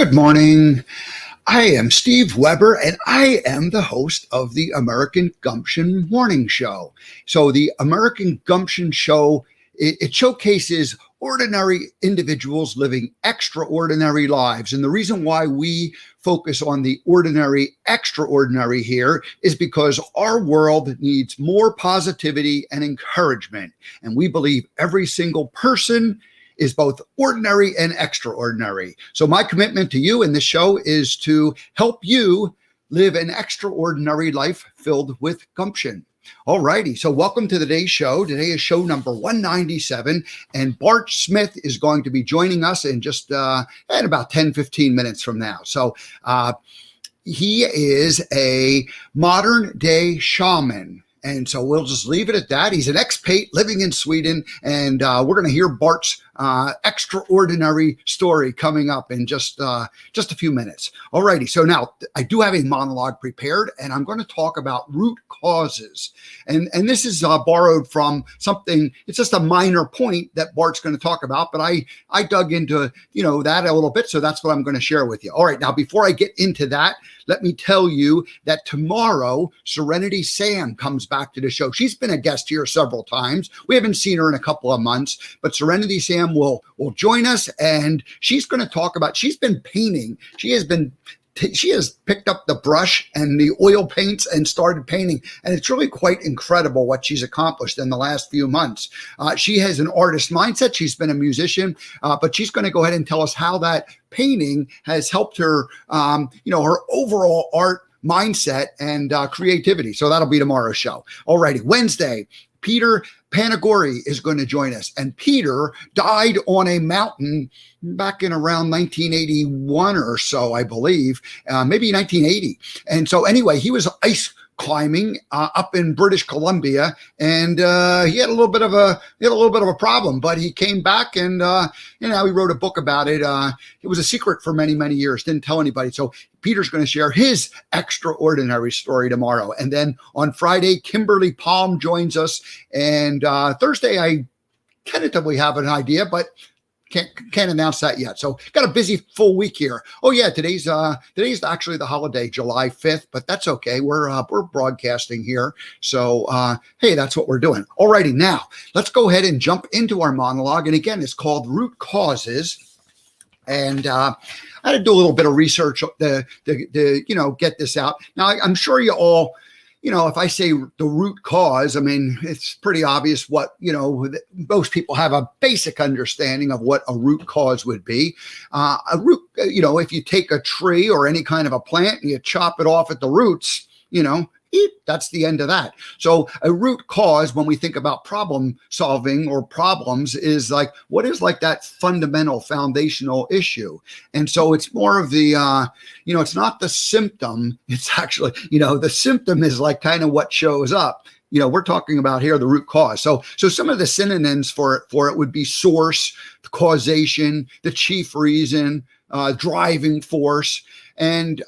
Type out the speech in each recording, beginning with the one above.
Good morning. I am Steve Weber, and I am the host of the American Gumption Morning Show. So the American Gumption Show, it showcases ordinary individuals living extraordinary lives. And the reason why we focus on the ordinary, extraordinary here is because our world needs more positivity and encouragement. And we believe every single person is both ordinary and extraordinary. So my commitment to you in this show is to help you live an extraordinary life filled with gumption. All righty. So welcome to today's show. Today is show number 197, and Bart Smyth is going to be joining us in just in about 10, 15 minutes from now. So he is a modern day shaman. And so we'll just leave it at that. He's an expat living in Sweden, and we're going to hear Bart's extraordinary story coming up in just a few minutes. All righty. So now I do have a monologue prepared, and I'm going to talk about root causes. And this is borrowed from something. It's just a minor point that Bart's going to talk about, but I dug into that a little bit, so that's what I'm going to share with you. All right. Now, before I get into that, let me tell you that tomorrow, Serenity Sam comes back to the show. She's been a guest here several times. We haven't seen her in a couple of months, but Serenity Sam will join us, and she's going to talk about, she's been painting. She has picked up the brush and the oil paints and started painting. And it's really quite incredible what she's accomplished in the last few months. She has an artist mindset. She's been a musician, but she's going to go ahead and tell us how that painting has helped her, her overall art mindset and creativity. So that'll be tomorrow's show. All righty. Wednesday, Peter Panagori is going to join us. And Peter died on a mountain back in around 1981 or so, I believe, maybe 1980. And so anyway, he was ice climbing up in British Columbia, and he had a little bit of a problem, but he came back, and he wrote a book about it. It was a secret for many, many years, didn't tell anybody. So Peter's going to share his extraordinary story tomorrow. And then on Friday, Kimberly Palm joins us, and Thursday I tentatively have an idea, but can't announce that yet. So got a busy full week here. Oh yeah, today's actually the holiday, July 5th, but that's okay. We're broadcasting here. So hey, that's what we're doing. Alrighty, now let's go ahead and jump into our monologue. And again, it's called Root Causes. And I had to do a little bit of research to get this out. Now I'm sure you all, if I say the root cause, I mean, it's pretty obvious what, most people have a basic understanding of what a root cause would be. A root, if you take a tree or any kind of a plant and you chop it off at the roots, that's the end of that. So a root cause, when we think about problem solving or problems, is like, what is like that fundamental foundational issue? And so it's more of the, it's not the symptom. It's actually, the symptom is like kind of what shows up. We're talking about here the root cause. So some of the synonyms for it would be source, causation, the chief reason, driving force. And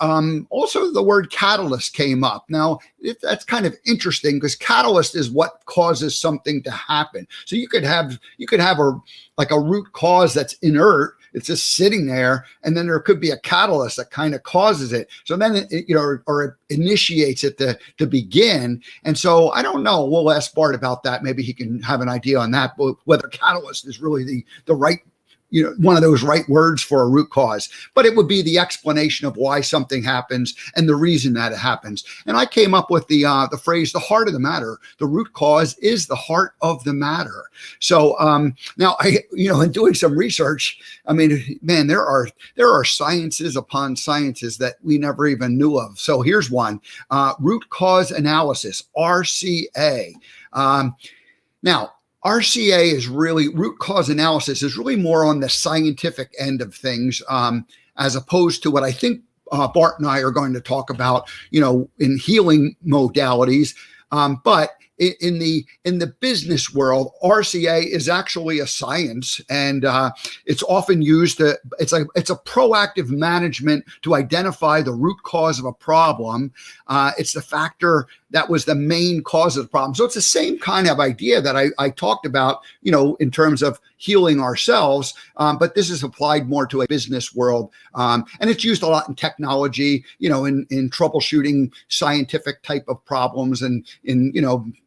also the word catalyst came up. Now, that's kind of interesting because catalyst is what causes something to happen. So you could have a root cause that's inert. It's just sitting there, and then there could be a catalyst that kind of causes it. So then it initiates it to begin. And so I don't know. We'll ask Bart about that. Maybe he can have an idea on that, whether catalyst is really the right, one of those right words for a root cause, but it would be the explanation of why something happens and the reason that it happens. And I came up with the phrase, the heart of the matter. The root cause is the heart of the matter. So now in doing some research, I mean, man, there are sciences upon sciences that we never even knew of. So here's one, root cause analysis, RCA. Now, RCA is really, root cause analysis is really more on the scientific end of things, as opposed to what I think Bart and I are going to talk about, in healing modalities. But in the business world, RCA is actually a science, and it's often used to, it's a proactive management to identify the root cause of a problem. It's the factor that was the main cause of the problem. So it's the same kind of idea that I talked about, in terms of healing ourselves, but this is applied more to a business world, and it's used a lot in technology, in troubleshooting scientific type of problems, and in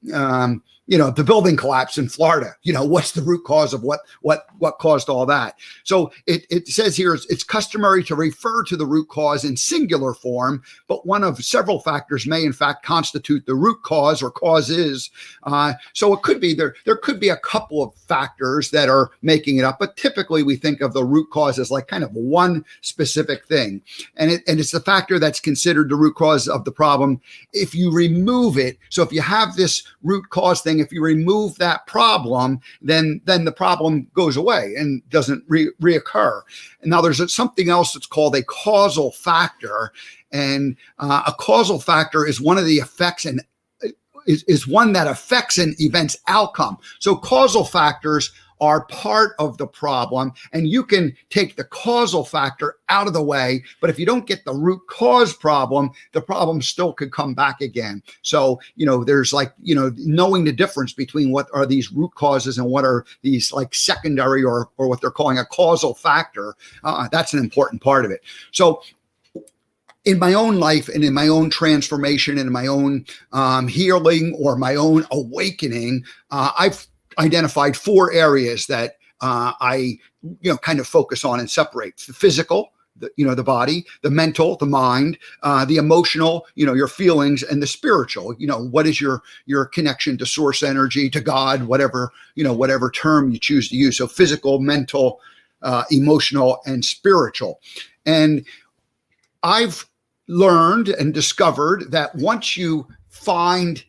the building collapse in Florida. What's the root cause of what caused all that? So it says here it's customary to refer to the root cause in singular form, but one of several factors may in fact constitute the root cause or causes. So it could be there could be a couple of factors that are making it up, but typically we think of the root cause as like kind of one specific thing, and it's the factor that's considered the root cause of the problem if you remove it. So if you have this root cause thing, if you remove that problem, then the problem goes away and doesn't reoccur. And now there's something else that's called a causal factor, and a causal factor is one of the effects and is one that affects an event's outcome. So causal factors are part of the problem, and you can take the causal factor out of the way, but if you don't get the root cause problem, the problem still could come back again. So, there's knowing the difference between what are these root causes and what are these like secondary or what they're calling a causal factor. That's an important part of it. So in my own life and in my own transformation and in my own healing or my own awakening, I've identified 4 areas that I kind of focus on and separate: the physical, the body; the mental, the mind; the emotional, your feelings; and the spiritual. What is your connection to source energy, to God, whatever term you choose to use. So physical, mental, emotional, and spiritual. And I've learned and discovered that once you find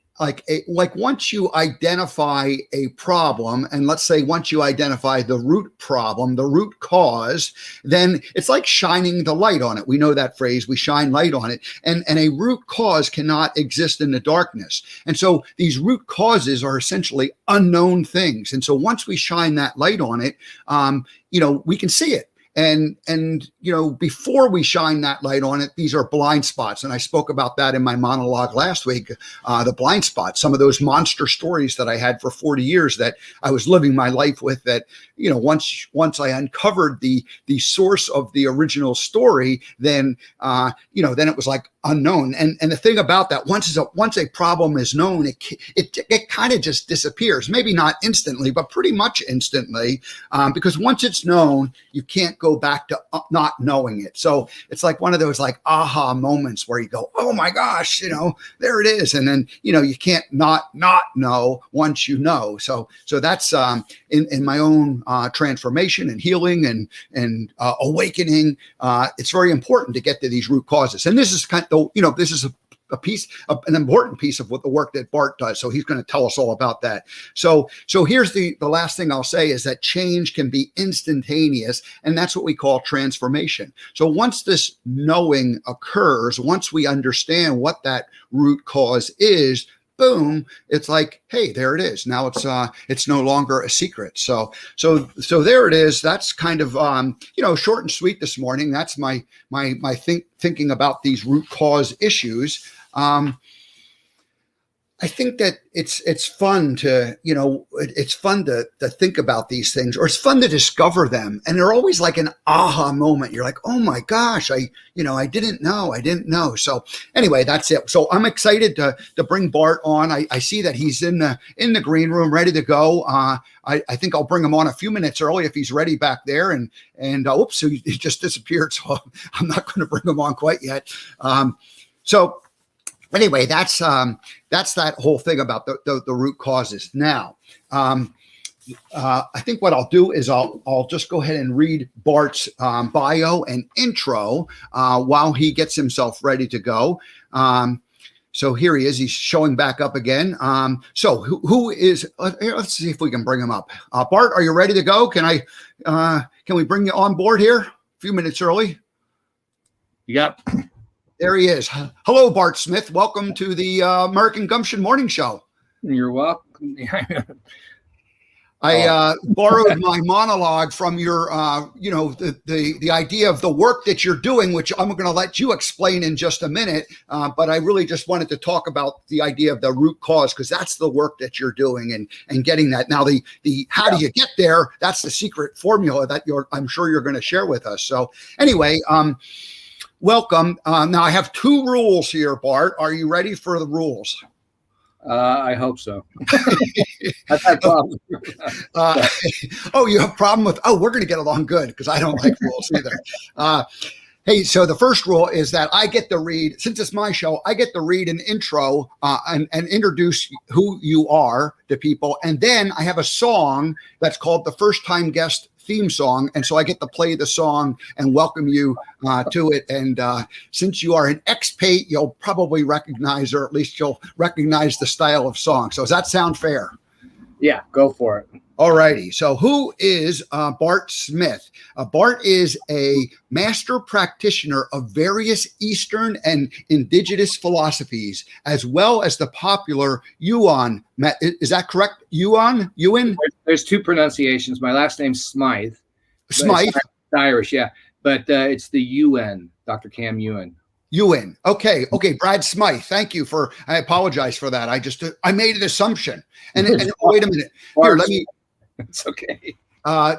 once you identify a problem, and let's say once you identify the root problem, the root cause, then it's like shining the light on it. We know that phrase, we shine light on it. And a root cause cannot exist in the darkness. And so these root causes are essentially unknown things. And so once we shine that light on it, we can see it. And before we shine that light on it, these are blind spots. And I spoke about that in my monologue last week, the blind spots, some of those monster stories that I had for 40 years that I was living my life with, that, once I uncovered the source of the original story, then it was like unknown. And the thing about that, once a problem is known, it kind of just disappears. Maybe not instantly, but pretty much instantly, because once it's known, you can't go back to not knowing it. So it's like one of those like aha moments where you go, oh my gosh, there it is. And then, you can't not know once you know. So that's in my own transformation and healing and awakening. It's very important to get to these root causes. And this is kind of, this is an important piece of what the work that Bart does. So he's going to tell us all about that. So here's the last thing I'll say is that change can be instantaneous, and that's what we call transformation. So once this knowing occurs, once we understand what that root cause is, boom, it's like, hey, there it is. Now it's no longer a secret. So there it is. That's kind of short and sweet this morning. That's my thinking about these root cause issues. I think that it's fun to, it's fun to think about these things, or it's fun to discover them. And they're always like an aha moment. You're like, oh my gosh, I didn't know. So anyway, that's it. So I'm excited to bring Bart on. I see that he's in the green room, ready to go. I think I'll bring him on a few minutes early if he's ready back there. And oops, so he just disappeared. So I'm not going to bring him on quite yet. So anyway, that's that whole thing about the root causes. Now, I think what I'll do is I'll just go ahead and read Bart's bio and intro while he gets himself ready to go. So here he is. He's showing back up again. So who is? Let's see if we can bring him up. Bart, are you ready to go? Can we bring you on board here? A few minutes early. Yep. There he is. Hello, Bart Smyth. Welcome to the American Gumption Morning Show. You're welcome. I borrowed my monologue from your, the idea of the work that you're doing, which I'm going to let you explain in just a minute. But I really just wanted to talk about the idea of the root cause, because that's the work that you're doing and getting that. Now, the how do you get there? That's the secret formula that I'm sure you're going to share with us. So anyway, welcome. Now I have 2 rules here, Bart. Are you ready for the rules? I hope so. I've had problems. Oh, you have a problem with, we're going to get along good, because I don't like rules either. Hey, so the first rule is that I get to read, since it's my show, I get to read an intro and introduce who you are to people. And then I have a song that's called the First Time Guest theme song. And so I get to play the song and welcome you to it. And since you are an expat, you'll probably recognize, or at least you'll recognize the style of song. So does that sound fair? Yeah, go for it. All righty. So who is Bart Smyth? Bart is a master practitioner of various Eastern and indigenous philosophies, as well as the popular Yuen Method. Is that correct? Yuen? There's 2 pronunciations. My last name's Smyth. Smyth? It's Irish, yeah. But it's the Yuen, Dr. Cam Yuen. Yuen. Okay. Brad Smyth. Thank you I apologize for that. I made an assumption. And wait a minute. Here, let me. It's okay.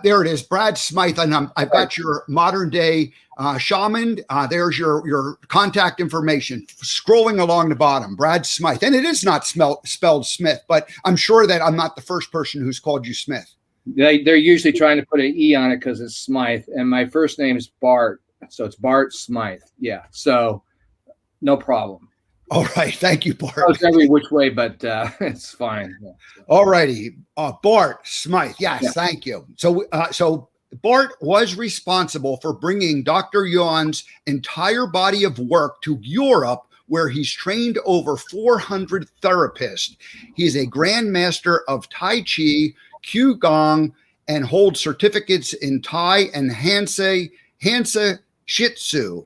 There it is, Brad Smyth, and I've got your modern day shaman. There's your contact information scrolling along the bottom, Brad Smyth. And it is not spelled Smith, but I'm sure that I'm not the first person who's called you Smith. They're usually trying to put an E on it because it's Smyth, and my first name is Bart, so it's Bart Smyth. Yeah, so no problem. All right, thank you, Bart. It's every which way, but it's fine. Yeah. All righty, Bart Smyth. Yes, yeah. Thank you. So Bart was responsible for bringing Dr. Yuen's entire body of work to Europe, where he's trained over 400 therapists. He's a grandmaster of Tai Chi, Qigong, and holds certificates in Thai and Hansa Shih Tzu,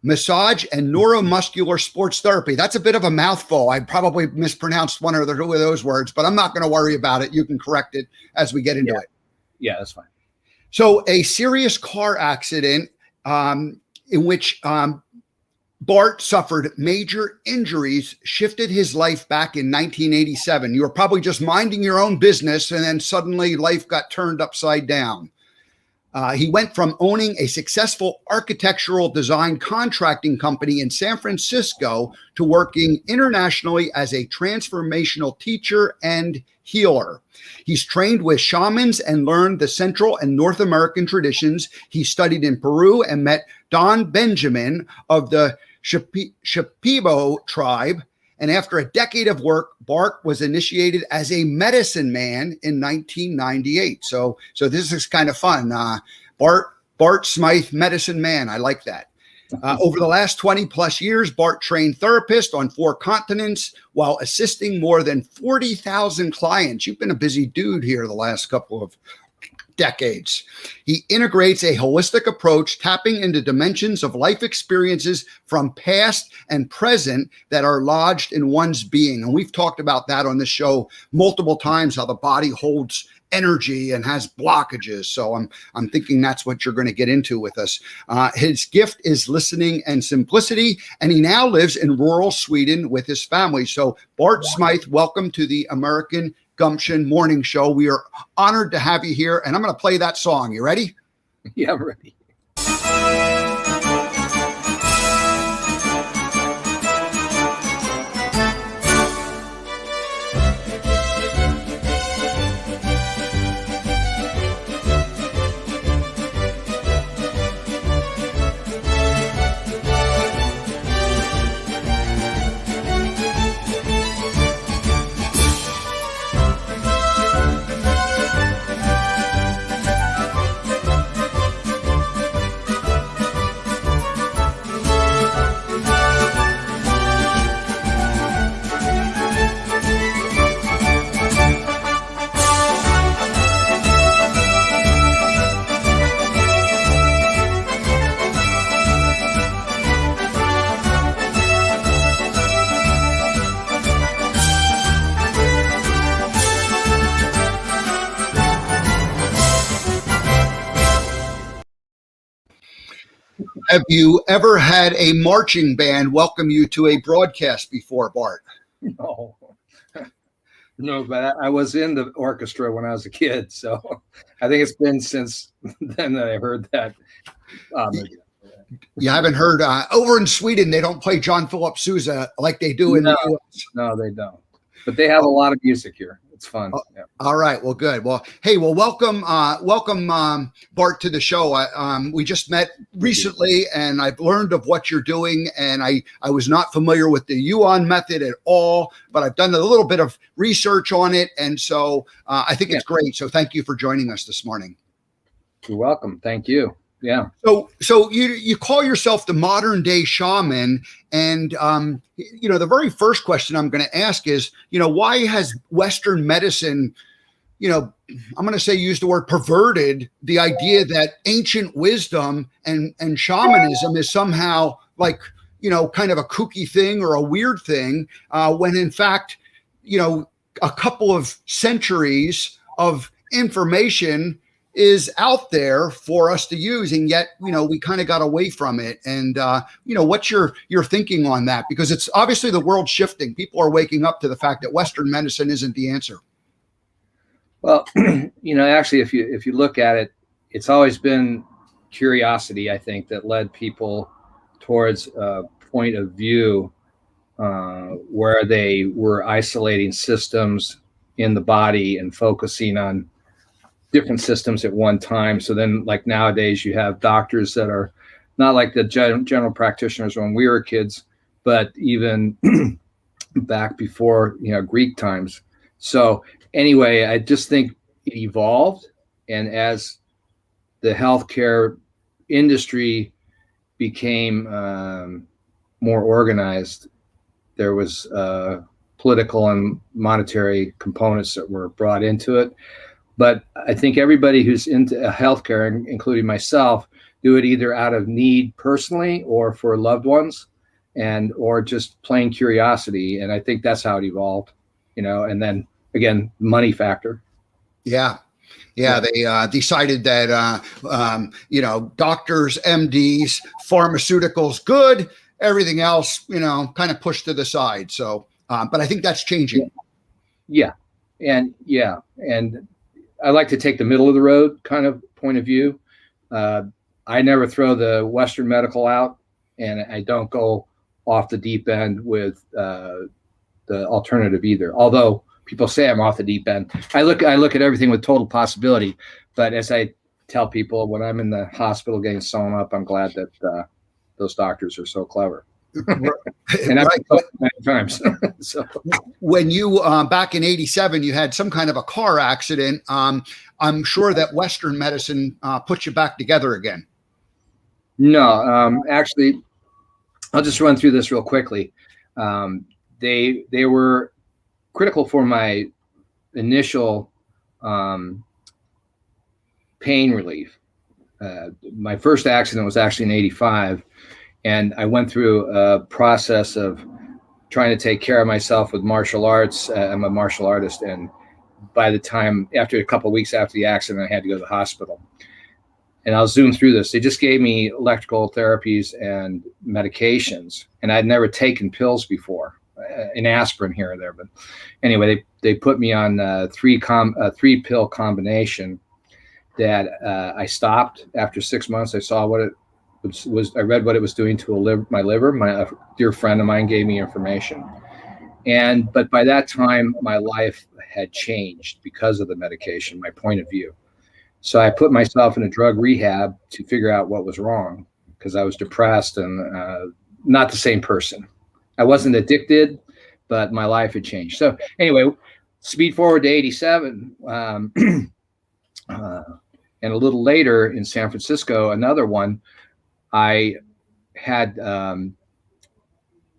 massage, and neuromuscular sports therapy. That's a bit of a mouthful. I probably mispronounced one or two of those words, but I'm not going to worry about it. You can correct it as we get into it. Yeah, that's fine. So a serious car accident in which Bart suffered major injuries shifted his life back in 1987. You were probably just minding your own business, and then suddenly life got turned upside down. He went from owning a successful architectural design contracting company in San Francisco to working internationally as a transformational teacher and healer. He's trained with shamans and learned the Central and North American traditions. He studied in Peru and met Don Benjamin of the Shipibo tribe. And after a decade of work, Bart was initiated as a medicine man in 1998. So this is kind of fun. Bart Smyth, medicine man. I like that. Over the last 20 plus years, Bart trained therapists on 4 continents while assisting more than 40,000 clients. You've been a busy dude here the last couple of decades. He integrates a holistic approach, tapping into dimensions of life experiences from past and present that are lodged in one's being. And we've talked about that on the show multiple times, how the body holds energy and has blockages. So I'm thinking that's what you're going to get into with us. His gift is listening and simplicity, and he now lives in rural Sweden with his family. So Bart Smyth, welcome to the American Gumption Morning Show. We are honored to have you here, and I'm going to play that song. You ready? Yeah, I'm ready. Have you ever had a marching band welcome you to a broadcast before, Bart? No, no, but I was in the orchestra when I was a kid, so I think it's been since then that I heard that. You haven't heard over in Sweden, they don't play John Philip Sousa like they do in the U.S. No, they don't. But they have a lot of music here. It's fun. Yeah. All right. Well, good. Well, hey, welcome, Bart, to the show. We just met recently, and I've learned of what you're doing, and I was not familiar with the Yuen Method at all, but I've done a little bit of research on it, and so I think it's great. So thank you for joining us this morning. You're welcome. Thank you. Yeah. So you call yourself the modern day shaman, and the very first question I'm going to ask is, why has Western medicine, I'm going to say use the word perverted the idea that ancient wisdom and shamanism is somehow like, kind of a kooky thing or a weird thing, when in fact, a couple of centuries of information is out there for us to use, and yet we kind of got away from it. And what's your thinking on that? Because it's obviously the world's shifting. People are waking up to the fact that Western medicine isn't the answer. Well, actually, if you look at it, it's always been curiosity, I think, that led people towards a point of view where they were isolating systems in the body and focusing on different systems at one time. So then, like nowadays, you have doctors that are not like the general practitioners when we were kids, but even back before Greek times. So anyway, I just think it evolved, and as the healthcare industry became more organized, there was political and monetary components that were brought into it. But I think everybody who's into healthcare, including myself, do it either out of need personally or for loved ones, or just plain curiosity. And I think that's how it evolved, and then again, money factor. Yeah. They decided that, doctors, MDs, pharmaceuticals, good, everything else, kind of pushed to the side. So, but I think that's changing. Yeah. And I like to take the middle of the road kind of point of view. I never throw the Western medical out, and I don't go off the deep end with the alternative either. Although people say I'm off the deep end, I look at everything with total possibility. But as I tell people, when I'm in the hospital getting sewn up, I'm glad that those doctors are so clever. And I've been told many times. So when you back in '87, you had some kind of a car accident. I'm sure that Western medicine put you back together again. No, actually, I'll just run through this real quickly. They were critical for my initial pain relief. My first accident was actually in '85. And I went through a process of trying to take care of myself with martial arts. I'm a martial artist. And by the time, after a couple of weeks after the accident, I had to go to the hospital. And I'll zoom through this. They just gave me electrical therapies and medications. And I'd never taken pills before, an aspirin here or there. But anyway, they put me on a three pill combination that I stopped after 6 months. I saw what it I read what it was doing to my liver. My dear friend of mine gave me information. But by that time, my life had changed because of the medication, my point of view. So I put myself in a drug rehab to figure out what was wrong, because I was depressed and not the same person. I wasn't addicted, but my life had changed. So anyway, speed forward to '87. And a little later in San Francisco, another one. I had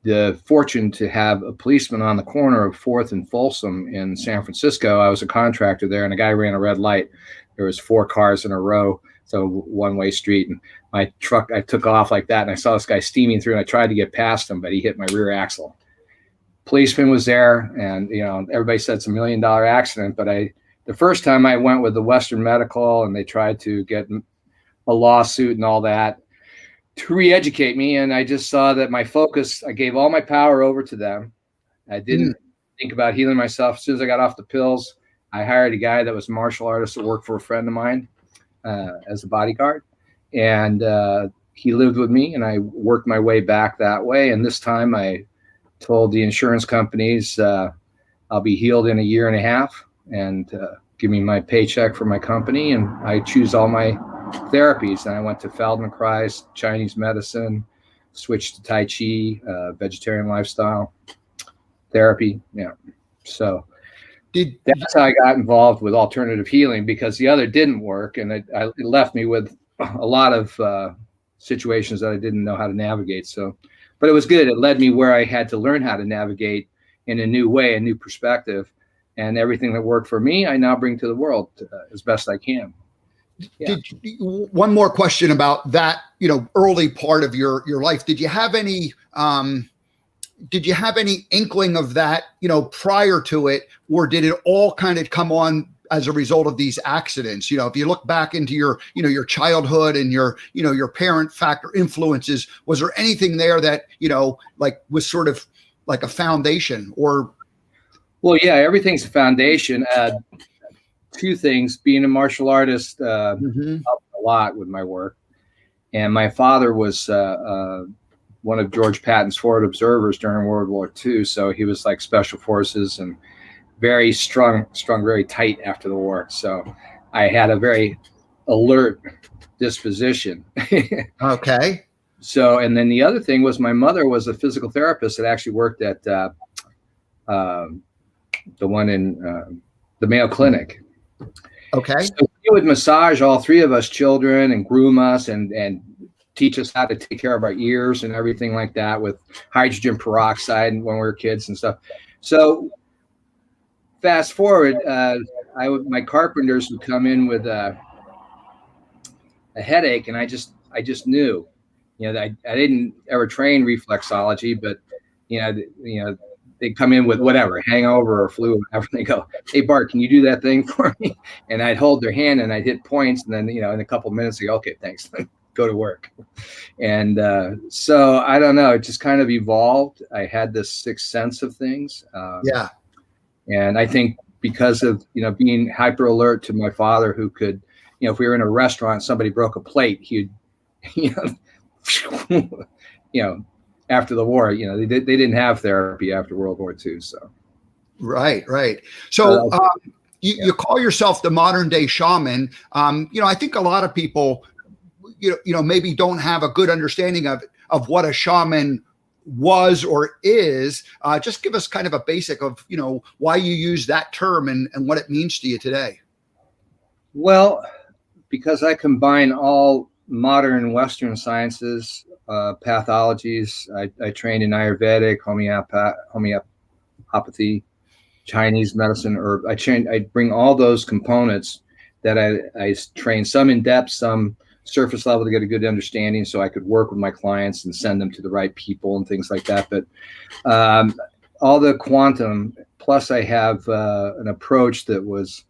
the fortune to have a policeman on the corner of 4th and Folsom in San Francisco. I was a contractor there, and a guy ran a red light. There was 4 cars in a row, so one-way street. And my truck, I took off like that, and I saw this guy steaming through, and I tried to get past him, but he hit my rear axle. Policeman was there, and everybody said it's $1 million accident, but the first time I went with the Western Medical, and they tried to get a lawsuit and all that. to re-educate me. And I just saw that my focus, I gave all my power over to them. I didn't think about healing myself. As soon as I got off the pills, I hired a guy that was a martial artist that worked for a friend of mine as a bodyguard. And he lived with me, and I worked my way back that way. And this time I told the insurance companies, I'll be healed in a year and a half, and give me my paycheck for my company. And I choose all my therapies. And I went to Feldenkrais, Chinese medicine, switched to Tai Chi, vegetarian lifestyle therapy. Yeah. So that's how I got involved with alternative healing, because the other didn't work. And it left me with a lot of situations that I didn't know how to navigate. So, but it was good. It led me where I had to learn how to navigate in a new way, a new perspective. And everything that worked for me, I now bring to the world as best I can. Yeah. One more question about that, early part of your life. Did you have any inkling of that, prior to it, or did it all kind of come on as a result of these accidents? If you look back into your childhood and your parent factor influences, was there anything there that, was sort of like a foundation? Or? Well, yeah, everything's a foundation. Two things: being a martial artist helped a lot with my work, and my father was one of George Patton's forward observers during World War II. So he was like special forces and very strung very tight after the war. So I had a very alert disposition. Okay. So, and then the other thing was my mother was a physical therapist that actually worked at the one in the Mayo Clinic. Okay. So she would massage all three of us children and groom us and teach us how to take care of our ears and everything like that with hydrogen peroxide when we were kids and stuff. So fast forward, my carpenters would come in with a headache, and I just knew, that I didn't ever train reflexology, but they'd come in with whatever, hangover or flu or whatever. They go, "Hey Bart, can you do that thing for me?" And I'd hold their hand and I'd hit points, and then in a couple of minutes they go, "Okay, thanks." Go to work. And so I don't know, it just kind of evolved. I had this sixth sense of things. Yeah. And I think because of, being hyper alert to my father, who could, if we were in a restaurant, somebody broke a plate, he'd, after the war, they didn't have therapy after World War II. So. Right. So you call yourself the modern day shaman. I think a lot of people, maybe don't have a good understanding of what a shaman was or is. Just give us kind of a basic of, why you use that term and what it means to you today. Well, because I combine all modern Western sciences, pathologies. I trained in Ayurvedic, homeopathy, Chinese medicine, herb. I bring all those components that I train, some in depth, some surface level, to get a good understanding so I could work with my clients and send them to the right people and things like that. But all the quantum, plus I have an approach that was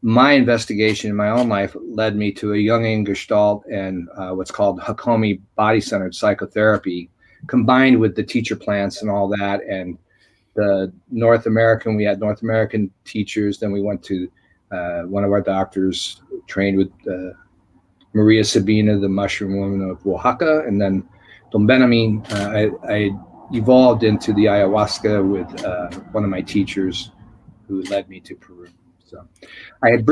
my investigation in my own life led me to a Jungian Gestalt and what's called Hakomi body-centered psychotherapy, combined with the teacher plants and all that. And we had North American teachers. Then we went to one of our doctors trained with Maria Sabina, the mushroom woman of Oaxaca, and then Don Benjamin. I evolved into the ayahuasca with one of my teachers who led me to Peru. So I have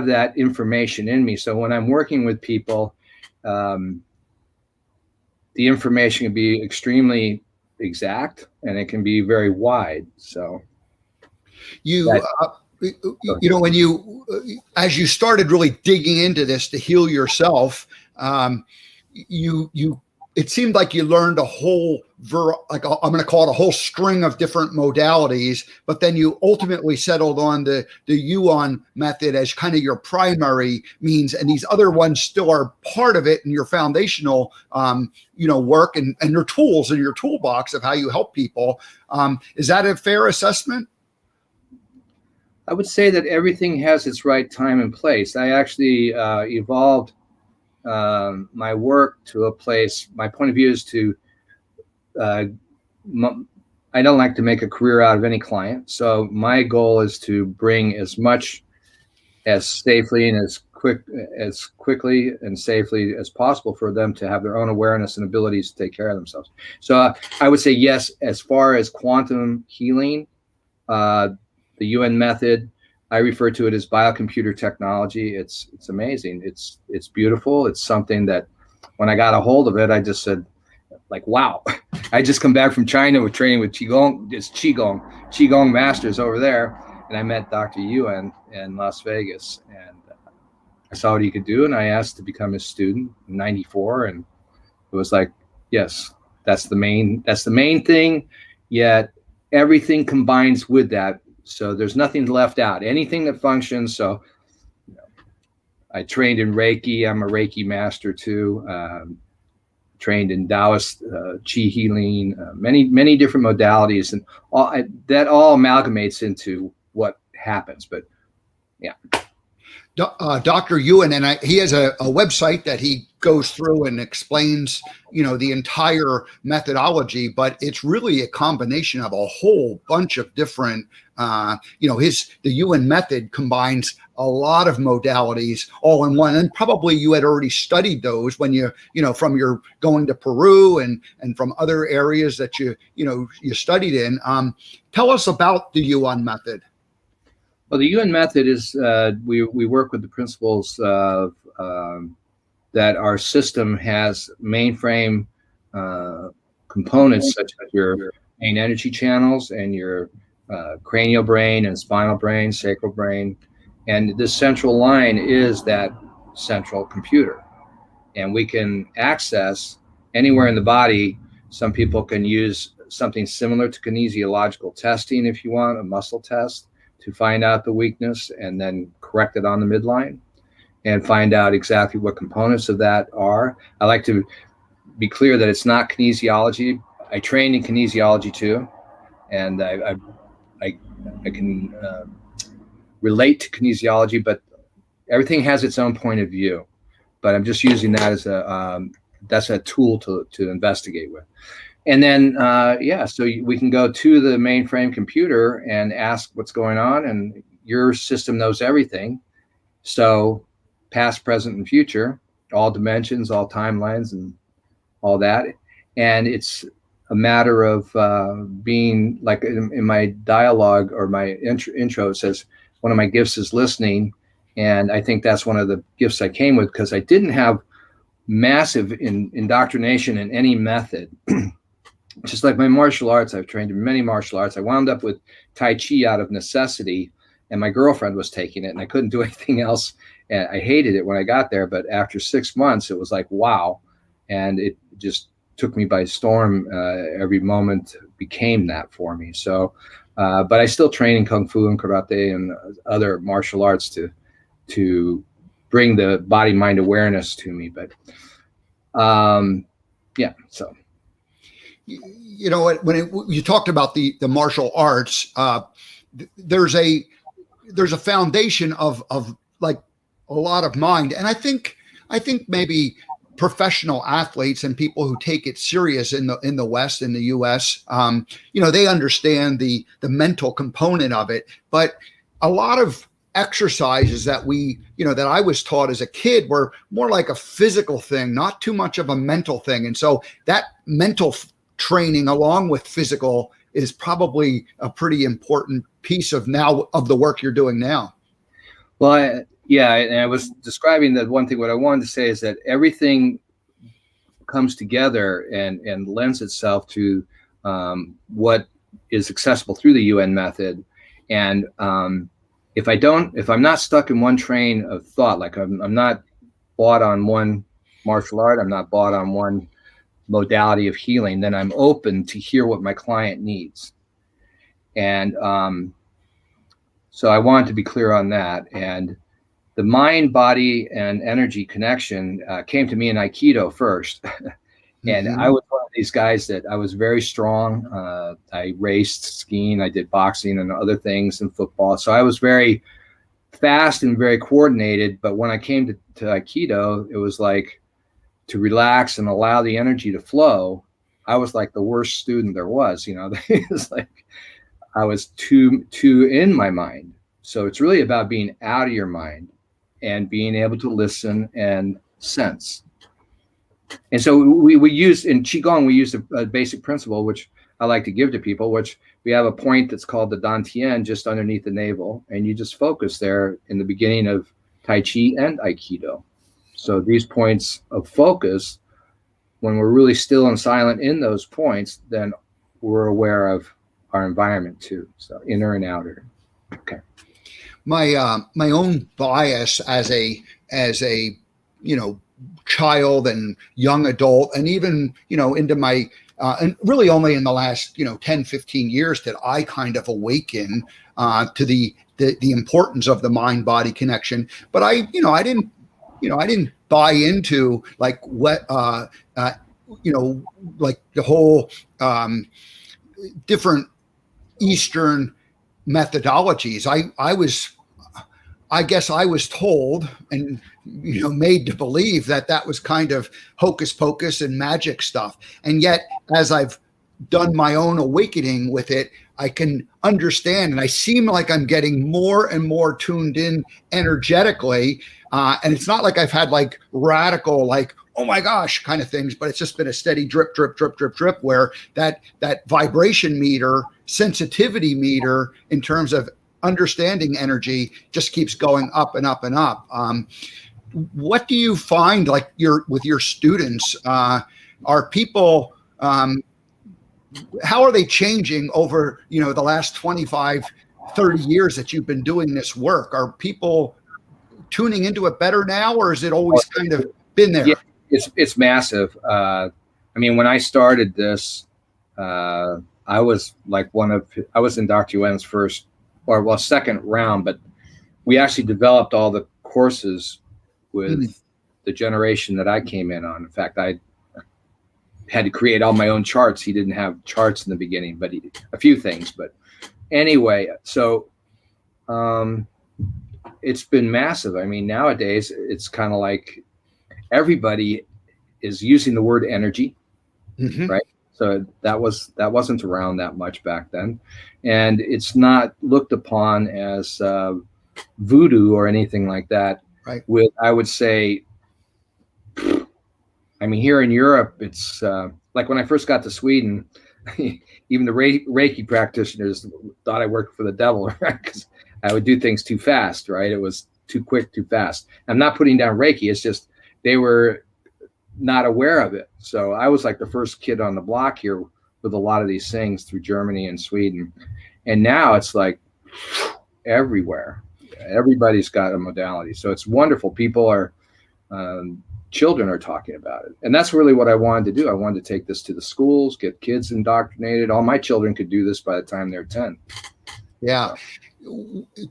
that information in me. So when I'm working with people, the information can be extremely exact and it can be very wide. So when as you started really digging into this to heal yourself, it seemed like you learned a whole, I'm going to call it a whole string of different modalities, but then you ultimately settled on the Yuen Method as kind of your primary means, and these other ones still are part of it in your foundational, work and your tools in your toolbox of how you help people. Is that a fair assessment? I would say that everything has its right time and place. I actually evolved my work to a place. My point of view is to, I don't like to make a career out of any client. So my goal is to bring as much as safely and as quickly and safely as possible for them to have their own awareness and abilities to take care of themselves. So I would say yes, as far as quantum healing, the Yuen Method, I refer to it as biocomputer technology. It's amazing. It's beautiful. It's something that when I got a hold of it, I just said, like, wow. I just come back from China with training with Qigong. It's Qigong masters over there. And I met Dr. Yuen in Las Vegas, and I saw what he could do, and I asked to become his student in '94, and it was like, yes, that's the main thing. Yet everything combines with that, so there's nothing left out. Anything that functions. So I trained in Reiki. I'm a Reiki master too. Trained in Taoist Qi healing, many different modalities, and that all amalgamates into what happens. But yeah. Dr. Yuen, and he has a website that he goes through and explains, the entire methodology, but it's really a combination of a whole bunch of different, the Yuen Method combines a lot of modalities all in one. And probably you had already studied those when from your going to Peru and from other areas that you studied in. Tell us about the Yuen Method. Well, the Yuen Method is, we work with the principles of that our system has mainframe components such as your main energy channels and your cranial brain and spinal brain, sacral brain. And this central line is that central computer. And we can access anywhere in the body. Some people can use something similar to kinesiological testing if you want, a muscle test, to find out the weakness and then correct it on the midline and find out exactly what components of that are. I like to be clear that it's not kinesiology. I trained in kinesiology too, and I can relate to kinesiology, but everything has its own point of view. But I'm just using that as that's a tool to investigate with. And then, so we can go to the mainframe computer and ask what's going on, and your system knows everything. So past, present, and future, all dimensions, all timelines, and all that. And it's a matter of being, like in my dialogue or my intro, it says, one of my gifts is listening. And I think that's one of the gifts I came with, because I didn't have massive indoctrination in any method. Just like my martial arts, I've trained in many martial arts. I wound up with Tai Chi out of necessity, and my girlfriend was taking it, and I couldn't do anything else. And I hated it when I got there, but after 6 months, it was like, wow. And it just took me by storm. Every moment became that for me. So, but I still train in Kung Fu and Karate and other martial arts to bring the body-mind awareness to me. But so. When you talked about the martial arts, there's a foundation of like a lot of mind, and I think maybe professional athletes and people who take it serious in the West, in the U.S., they understand the mental component of it, but a lot of exercises that that I was taught as a kid were more like a physical thing, not too much of a mental thing, and so that mental training along with physical is probably a pretty important piece of the work you're doing now. Well, and I was describing that one thing. What I wanted to say is that everything comes together and lends itself to what is accessible through the Yuen Method. And if I'm not stuck in one train of thought, like I'm not bought on one martial art, I'm not bought on one modality of healing, then I'm open to hear what my client needs. And so I wanted to be clear on that. And the mind, body, and energy connection came to me in Aikido first. And I was one of these guys that I was very strong. I raced, skiing, I did boxing and other things, and football. So I was very fast and very coordinated. But when I came to Aikido, it was like to relax and allow the energy to flow. I was like the worst student there was, it was like I was too in my mind. So it's really about being out of your mind and being able to listen and sense. And so we use in Qigong, we use a basic principle, which I like to give to people, which we have a point that's called the Dantian just underneath the navel. And you just focus there in the beginning of Tai Chi and Aikido. So these points of focus, when we're really still and silent in those points, then we're aware of our environment too. So inner and outer. Okay. My own bias as a child and young adult, and even into my and really only in the last 10, 15 years did I kind of awaken to the importance of the mind body connection. But I didn't buy into like what like the whole different Eastern methodologies. I guess I was told and made to believe that was kind of hocus pocus and magic stuff. And yet, as I've done my own awakening with it, I can understand, and I seem like I'm getting more and more tuned in energetically. And it's not like I've had like radical, like, oh my gosh, kind of things, but it's just been a steady drip, drip, drip, drip, drip, where that vibration meter, sensitivity meter in terms of understanding energy just keeps going up and up and up. What do you find like with your students? Are people, how are they changing over, the last 25, 30 years that you've been doing this work? Are people tuning into it better now, or has it always kind of been there? Yeah, it's massive. When I started this, I was in Dr. Yuen's second round, but we actually developed all the courses with the generation that I came in on. In fact, I had to create all my own charts. He didn't have charts in the beginning, but a few things. But anyway, so it's been massive. Nowadays it's kind of like everybody is using the word energy, right? So that wasn't around that much back then, and it's not looked upon as voodoo or anything like that. Right. I would say, here in Europe, it's like when I first got to Sweden, even the Reiki practitioners thought I worked for the devil, right? Because I would do things too fast, right? It was too quick, too fast. I'm not putting down Reiki. It's just they were not aware of it. So I was like the first kid on the block here with a lot of these things through Germany and Sweden. And now it's like everywhere. Everybody's got a modality. So it's wonderful. People are, children are talking about it. And that's really what I wanted to do. I wanted to take this to the schools, get kids indoctrinated. All my children could do this by the time they're 10. Yeah.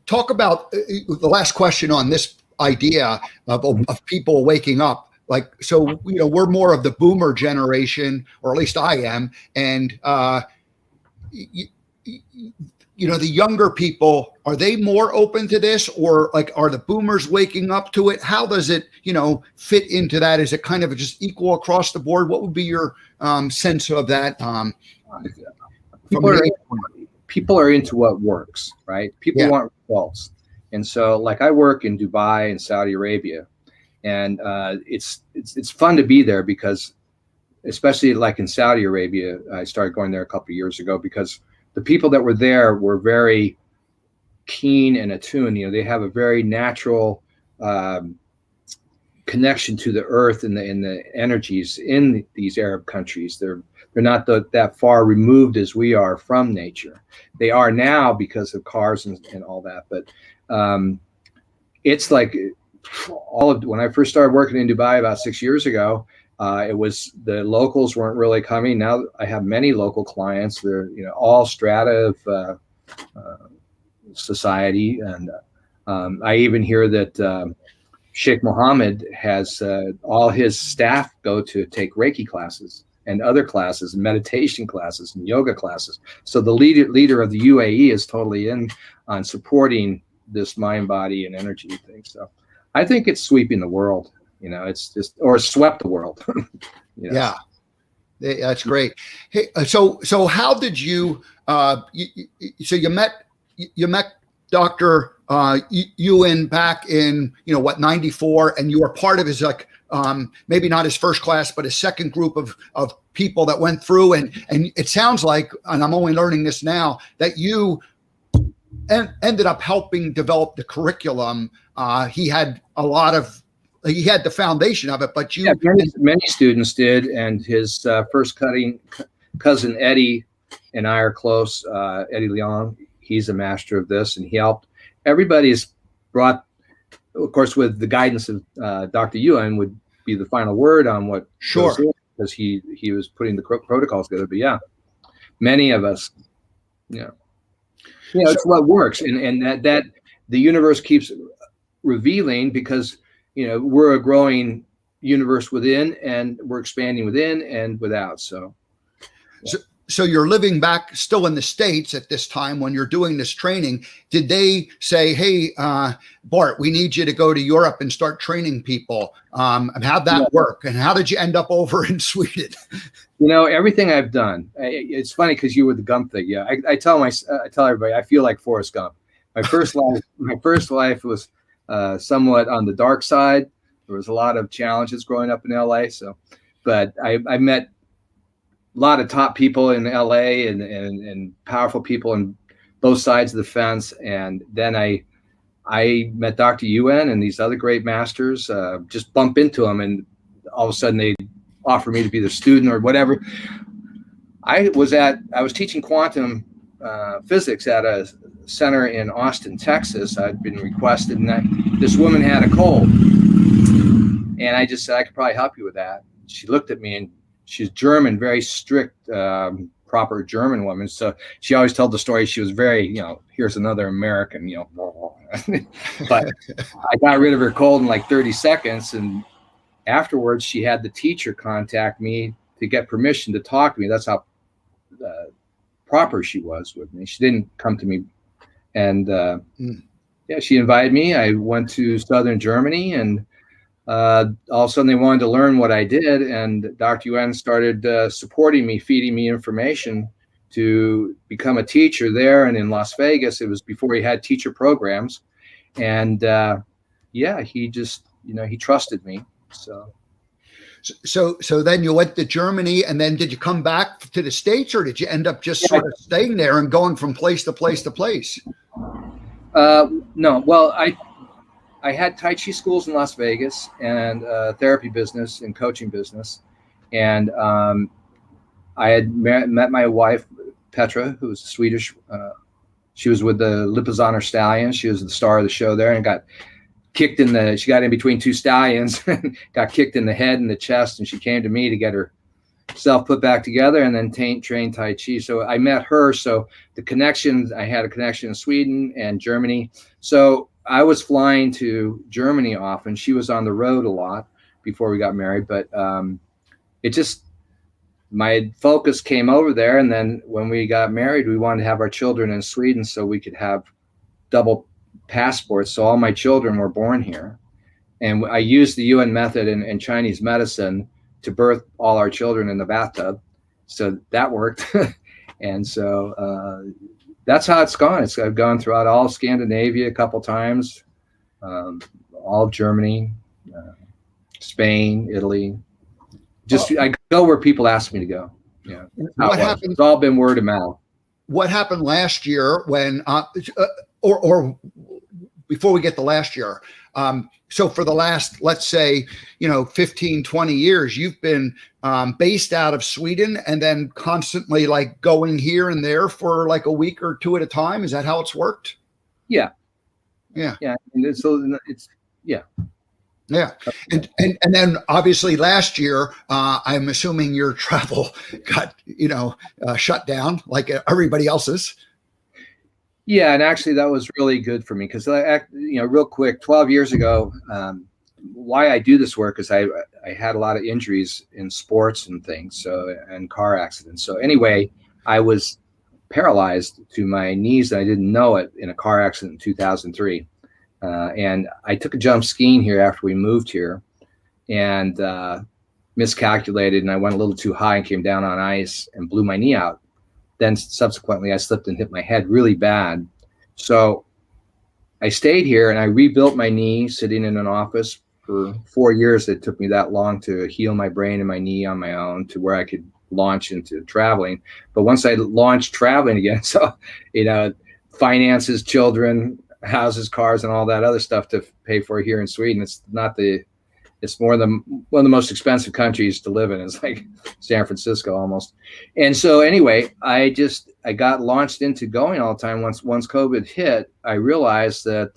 Talk about the last question on this idea of people waking up. Like, so, we're more of the boomer generation, or at least I am. And, the younger people, are they more open to this, or like, are the boomers waking up to it? How does it, fit into that? Is it kind of just equal across the board? What would be your sense of that? People are into what works, right? People want results. And so like I work in Dubai and Saudi Arabia, and it's fun to be there because, especially like in Saudi Arabia, I started going there a couple of years ago because the people that were there were very keen and attuned. They have a very natural connection to the earth and the energies in these Arab countries. They're not that far removed as we are from nature. They are now because of cars and all that. But it's like when I first started working in Dubai about 6 years ago, it was the locals weren't really coming. Now I have many local clients. They're all strata of society, and I even hear that Sheikh Mohammed has all his staff go to take Reiki classes and other classes, and meditation classes and yoga classes. So the leader of the UAE is totally in on supporting this mind, body, and energy thing. So I think it's sweeping the world. It's just, or swept the world. Yeah, that's great. Hey, so how did you? So you met Dr. Yuen back in 94, and you were part of his maybe not his first class, but his second group of people that went through, and it sounds like, and I'm only learning this now, that you ended up helping develop the curriculum. He had the foundation of it, but many students did, and his first cousin Eddie and I are close. Eddie Leong, he's a master of this, and he helped. Everybody's brought, of course, with the guidance of Dr. Yuen would be the final word on what sure, because he was putting the protocols together. But yeah, many of us, it's what works, and that the universe keeps revealing, because we're a growing universe within, and we're expanding within and without. So you're living back still in the States at this time when you're doing this training. Did they say, hey, Bart, we need you to go to Europe and start training people? And how'd that work? And how did you end up over in Sweden? Everything I've done, it's funny because you were the Gump thing. Yeah, I tell everybody, I feel like Forrest Gump. My first life was somewhat on the dark side. There was a lot of challenges growing up in LA. But I met a lot of top people in LA and powerful people on both sides of the fence. And then I met Dr. Yuen and these other great masters, just bump into them, and all of a sudden they offer me to be their student or whatever. I was teaching quantum physics at a center in Austin, Texas. I'd been requested, and this woman had a cold, and I just said, I could probably help you with that. She looked at me, and she's German, very strict, proper German woman. So she always told the story. She was very, here's another American, but I got rid of her cold in like 30 seconds. And afterwards, she had the teacher contact me to get permission to talk to me. That's how proper she was with me. She didn't come to me. And she invited me. I went to Southern Germany, and all of a sudden they wanted to learn what I did, and Dr. Yuen started supporting me, feeding me information to become a teacher there. And in Las Vegas, it was before he had teacher programs, and he just he trusted me. So then you went to Germany, and then did you come back to the States, or did you end up just sort of staying there and going from place to place to place? No, well, I had Tai Chi schools in Las Vegas, and therapy business and coaching business. And I had met my wife, Petra, who was Swedish. She was with the Lipizzaner Stallions. She was the star of the show there, and got kicked she got in between two stallions, and got kicked in the head and the chest. And she came to me to get herself put back together, and then train Tai Chi. So I met her. So I had a connection in Sweden and Germany. So I was flying to Germany often. She was on the road a lot before we got married, but my focus came over there. And then when we got married, we wanted to have our children in Sweden so we could have double passports. So all my children were born here. And I used the Yuen Method in Chinese medicine to birth all our children in the bathtub. So that worked. And so that's how it's gone. I've gone throughout all of Scandinavia a couple times, all of Germany, Spain, Italy. I go where people ask me to go. Yeah. What happened? It's all been word of mouth. What happened last year when, or before we get to last year? So for the last, let's say, 15, 20 years, you've been based out of Sweden and then constantly like going here and there for like a week or two at a time. Is that how it's worked? Yeah. Yeah. Yeah. And so it's, yeah. Yeah. And then obviously last year, I'm assuming your travel got, shut down like everybody else's. Yeah. And actually that was really good for me because real quick, 12 years ago, why I do this work is I had a lot of injuries in sports and things. And car accidents. So anyway, I was paralyzed to my knees, and I didn't know it, in a car accident in 2003. And I took a jump skiing here after we moved here, and miscalculated, and I went a little too high and came down on ice and blew my knee out. Then subsequently I slipped and hit my head really bad. So I stayed here and I rebuilt my knee sitting in an office for 4 years. It took me that long to heal my brain and my knee on my own to where I could launch into traveling. But once I launched traveling again, so, finances, children, houses, cars, and all that other stuff to pay for here in Sweden, it's more than one of the most expensive countries to live in. It's like San Francisco almost. And so anyway, I got launched into going all the time. Once COVID hit, I realized that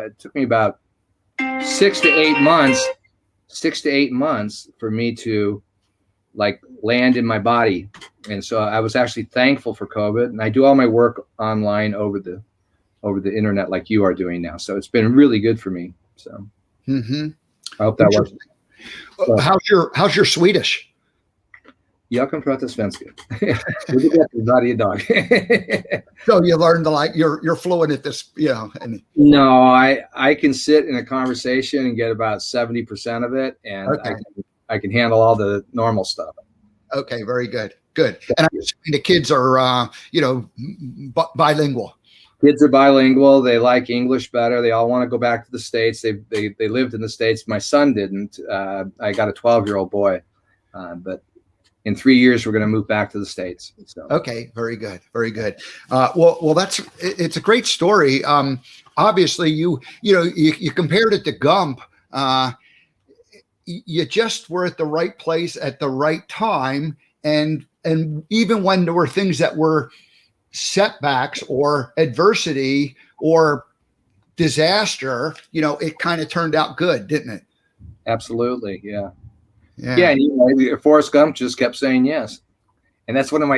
it took me about 6 to 8 months for me to like land in my body. And so I was actually thankful for COVID, and I do all my work online over the internet like you are doing now. So it's been really good for me. So. Mm-hmm. I hope that works. How's your Swedish? Jag kan prata svenska. Varje dag. So you learned you're fluent at this, No, I can sit in a conversation and get about 70% of it, and okay. I can handle all the normal stuff. Okay, very good. Good. And I'm assuming the kids are bilingual. Kids are bilingual. They like English better. They all want to go back to the States. They lived in the States. My son didn't. I got a 12-year-old boy, but in 3 years we're going to move back to the States. So. Okay, very good, very good. Well, it's a great story. Obviously, you compared it to Gump. You just were at the right place at the right time, and even when there were things that were setbacks or adversity or disaster, it kind of turned out good, didn't it? Absolutely. Yeah. And, Forrest Gump just kept saying yes. And that's one of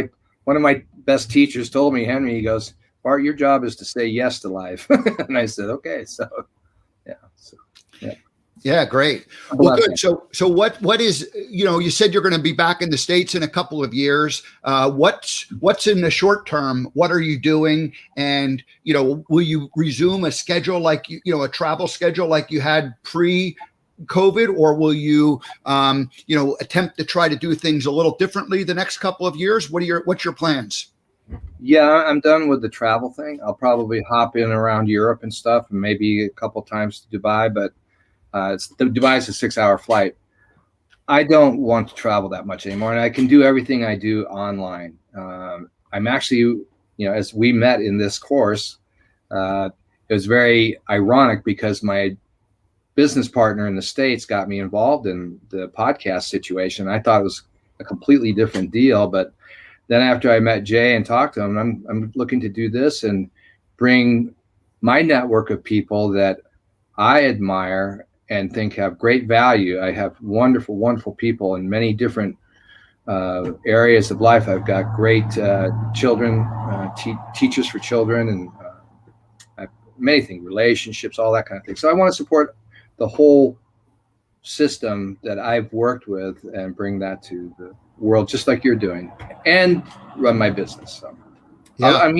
my best teachers told me, Henry, he goes, Bart, your job is to say yes to life. And I said, okay. So, yeah. Yeah, great. Well, good. So what is, you said you're going to be back in the States in a couple of years. What's in the short term? What are you doing? And, will you resume a schedule like, a travel schedule like you had pre-COVID, or will you, attempt to try to do things a little differently the next couple of years? What's your plans? Yeah, I'm done with the travel thing. I'll probably hop in around Europe and stuff, and maybe a couple times to Dubai, but Dubai is a 6-hour flight. I don't want to travel that much anymore, and I can do everything I do online. I'm actually, as we met in this course, it was very ironic because my business partner in the States got me involved in the podcast situation. I thought it was a completely different deal, but then after I met Jay and talked to him, I'm looking to do this and bring my network of people that I admire and think have great value. I have wonderful, wonderful people in many different areas of life. I've got great children, teachers for children, and many things, relationships, all that kind of thing. So I want to support the whole system that I've worked with and bring that to the world, just like you're doing, and run my business. So, yeah.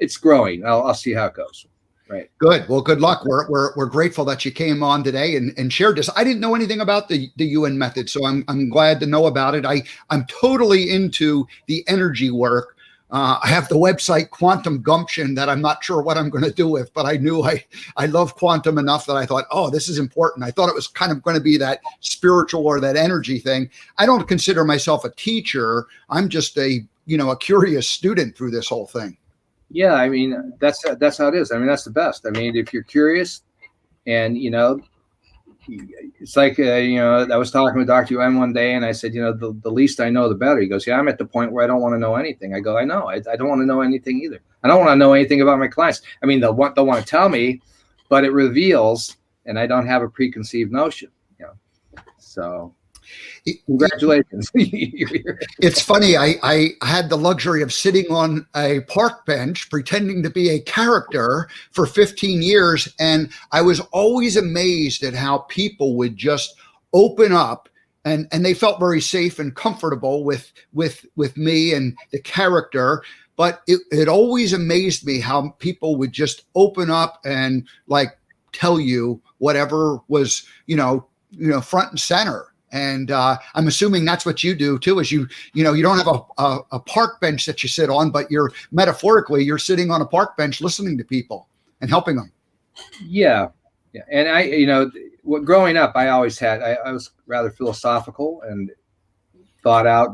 It's growing. I'll see how it goes. Right. Good. Well, good luck. We're grateful that you came on today and shared this. I didn't know anything about the Yuen Method, so I'm glad to know about it. I'm totally into the energy work. I have the website Quantum Gumption that I'm not sure what I'm going to do with, but I knew I love quantum enough that I thought, oh, this is important. I thought it was kind of going to be that spiritual or that energy thing. I don't consider myself a teacher. I'm just a curious student through this whole thing. Yeah, that's how it is. That's the best. If you're curious, and it's like I was talking with Dr. Yuen one day, and I said, the least I know, the better. He goes, yeah, I'm at the point where I don't want to know anything. I go, I know, I don't want to know anything either. I don't want to know anything about my clients. They'll want to tell me, but it reveals, and I don't have a preconceived notion. So. Congratulations. It's funny. I had the luxury of sitting on a park bench pretending to be a character for 15 years. And I was always amazed at how people would just open up and they felt very safe and comfortable with me and the character. but it always amazed me how people would just open up and like tell you whatever was, front and center. And I'm assuming that's what you do too, is you don't have a park bench that you sit on, but you're sitting on a park bench listening to people and helping them. Yeah. Yeah. And growing up, I always I was rather philosophical and thought out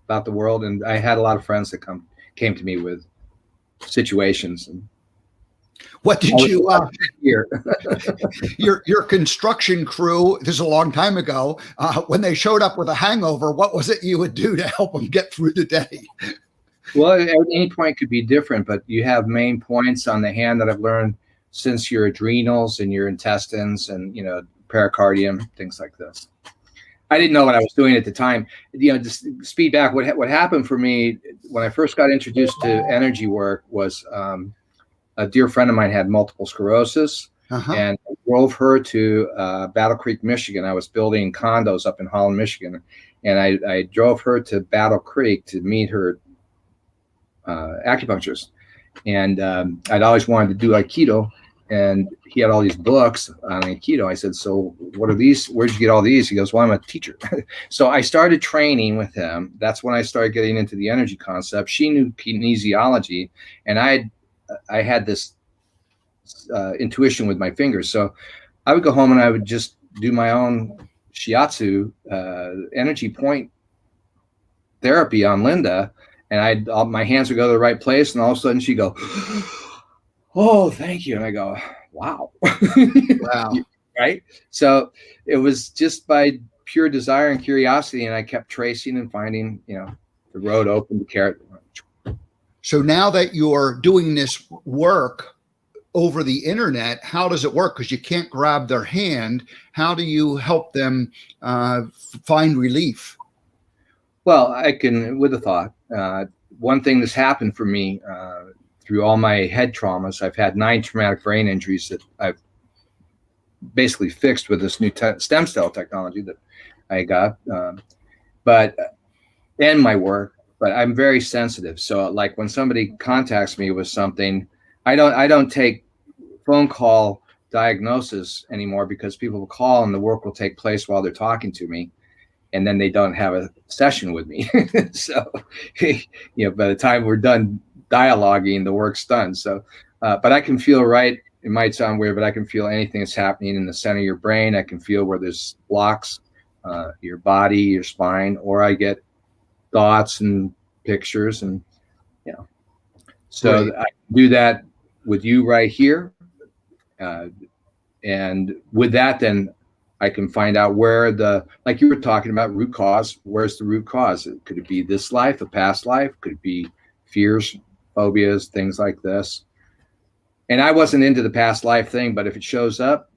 about the world. And I had a lot of friends that came to me with situations. And what did you your construction crew, this is a long time ago, when they showed up with a hangover, what was it you would do to help them get through the day? Well, at any point could be different, but you have main points on the hand that I've learned since your adrenals and your intestines and pericardium, things like this. I didn't know what I was doing at the time. Just speed back. What happened for me when I first got introduced to energy work was a dear friend of mine had multiple sclerosis, and I drove her to Battle Creek, Michigan. I was building condos up in Holland, Michigan, and I drove her to Battle Creek to meet her acupuncturist. And I'd always wanted to do Aikido, and he had all these books on Aikido. I said, so what are these? Where'd you get all these? He goes, well, I'm a teacher. So I started training with him. That's when I started getting into the energy concept. She knew kinesiology, and I had this intuition with my fingers. So I would go home and I would just do my own shiatsu energy point therapy on Linda. And my hands would go to the right place. And all of a sudden she'd go, oh, thank you. And I go, wow. Wow. Right. So it was just by pure desire and curiosity. And I kept tracing and finding, the road open to carrot. So now that you're doing this work over the internet, how does it work? Because you can't grab their hand. How do you help them find relief? Well, I can, with a thought. One thing that's happened for me through all my head traumas, I've had 9 traumatic brain injuries that I've basically fixed with this new stem cell technology that I got. And my work. But I'm very sensitive. So like when somebody contacts me with something, I don't take phone call diagnosis anymore, because people will call and the work will take place while they're talking to me, and then they don't have a session with me. So, by the time we're done dialoguing, the work's done. So, but I can feel right. It might sound weird, but I can feel anything that's happening in the center of your brain. I can feel where there's blocks, your body, your spine, or I get thoughts and pictures, and so right. I do that with you right here, and with that, then I can find out where like you were talking about, root cause. Where's the root cause? Could it be this life, a past life? Could it be fears, phobias, things like this? And I wasn't into the past life thing, but if it shows up,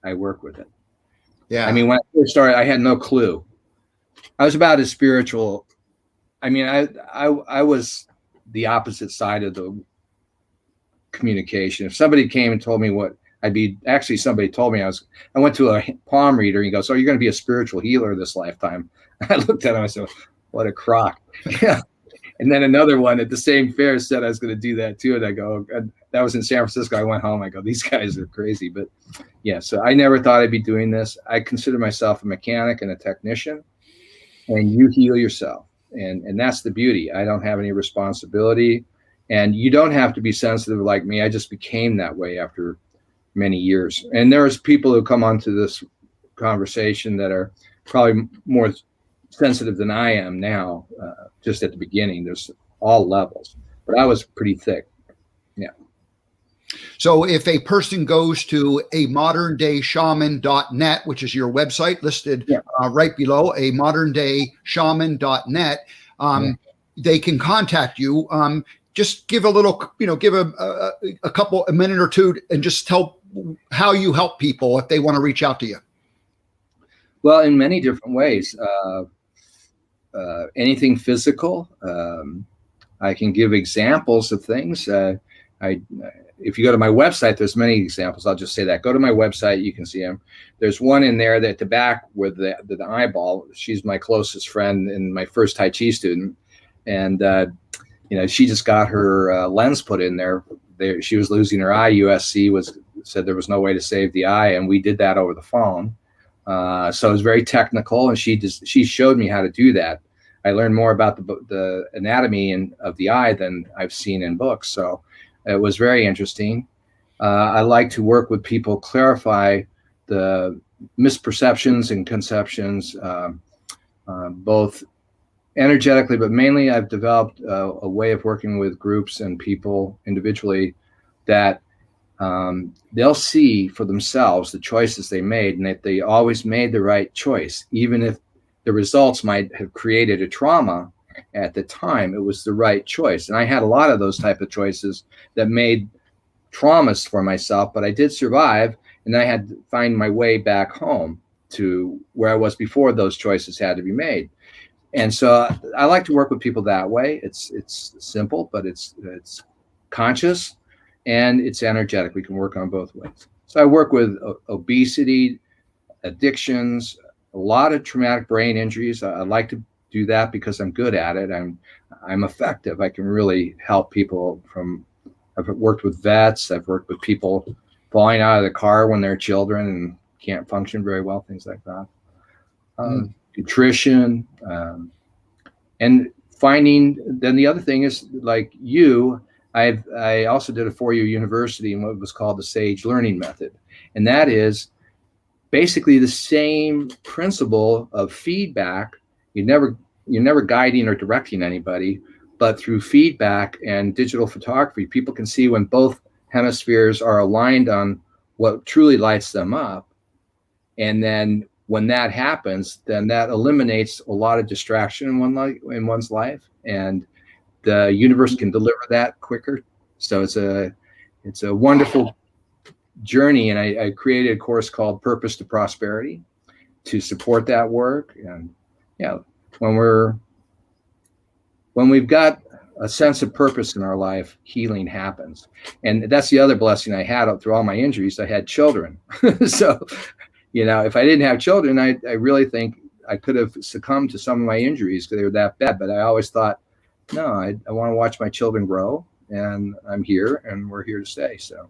I work with it. Yeah. I mean, when I first started, I had no clue. I was about as spiritual. I mean, I was the opposite side of the communication. If somebody came and told me what somebody told me I went to a palm reader, and he goes, "So you're going to be a spiritual healer this lifetime?" I looked at him, I said, "What a crock." Yeah. And then another one at the same fair said I was going to do that too. And I go, that was in San Francisco. I went home. I go, these guys are crazy. But yeah, so I never thought I'd be doing this. I consider myself a mechanic and a technician, and you heal yourself. And that's the beauty. I don't have any responsibility, and you don't have to be sensitive like me. I just became that way after many years. And there's people who come onto this conversation that are probably more sensitive than I am now. Just at the beginning, there's all levels, but I was pretty thick. Yeah. So if a person goes to a moderndayshaman.net, which is your website listed right below, a moderndayshaman.net, they can contact you. Just give a little, give a minute or two and just tell how you help people if they want to reach out to you. Well, in many different ways. Anything physical. I can give examples of things. If you go to my website, there's many examples. I'll just say that. Go to my website. You can see them. There's one in there that at the back with the eyeball. She's my closest friend and my first Tai Chi student. And she just got her lens put in there. She was losing her eye. USC said there was no way to save the eye, and we did that over the phone. So it was very technical, and she showed me how to do that. I learned more about the anatomy of the eye than I've seen in books. So it was very interesting. I like to work with people, clarify the misperceptions and conceptions, both energetically, but mainly I've developed a way of working with groups and people individually that they'll see for themselves the choices they made, and that they always made the right choice. Even if the results might have created a trauma at the time, it was the right choice. And I had a lot of those type of choices that made traumas for myself, but I did survive, and I had to find my way back home to where I was before those choices had to be made. And so I like to work with people that way. It's simple, but it's conscious, and it's energetic. We can work on both ways. So I work with obesity, addictions, a lot of traumatic brain injuries. I like to do that because I'm good at it. I'm effective. I can really help people I've worked with vets. I've worked with people falling out of the car when they're children and can't function very well, things like that. Nutrition, and finding. Then the other thing is, like I also did a 4-year university in what was called the Sage Learning Method, and that is basically the same principle of feedback. You're never guiding or directing anybody, but through feedback and digital photography, people can see when both hemispheres are aligned on what truly lights them up. And then when that happens, then that eliminates a lot of distraction in one's life, and the universe can deliver that quicker. So it's a wonderful journey. And I created a course called Purpose to Prosperity to support that work. And when we've got a sense of purpose in our life, healing happens. And that's the other blessing I had through all my injuries. I had children. So, if I didn't have children, I really think I could have succumbed to some of my injuries because they were that bad. But I always thought, no, I want to watch my children grow, and I'm here, and we're here to stay. So.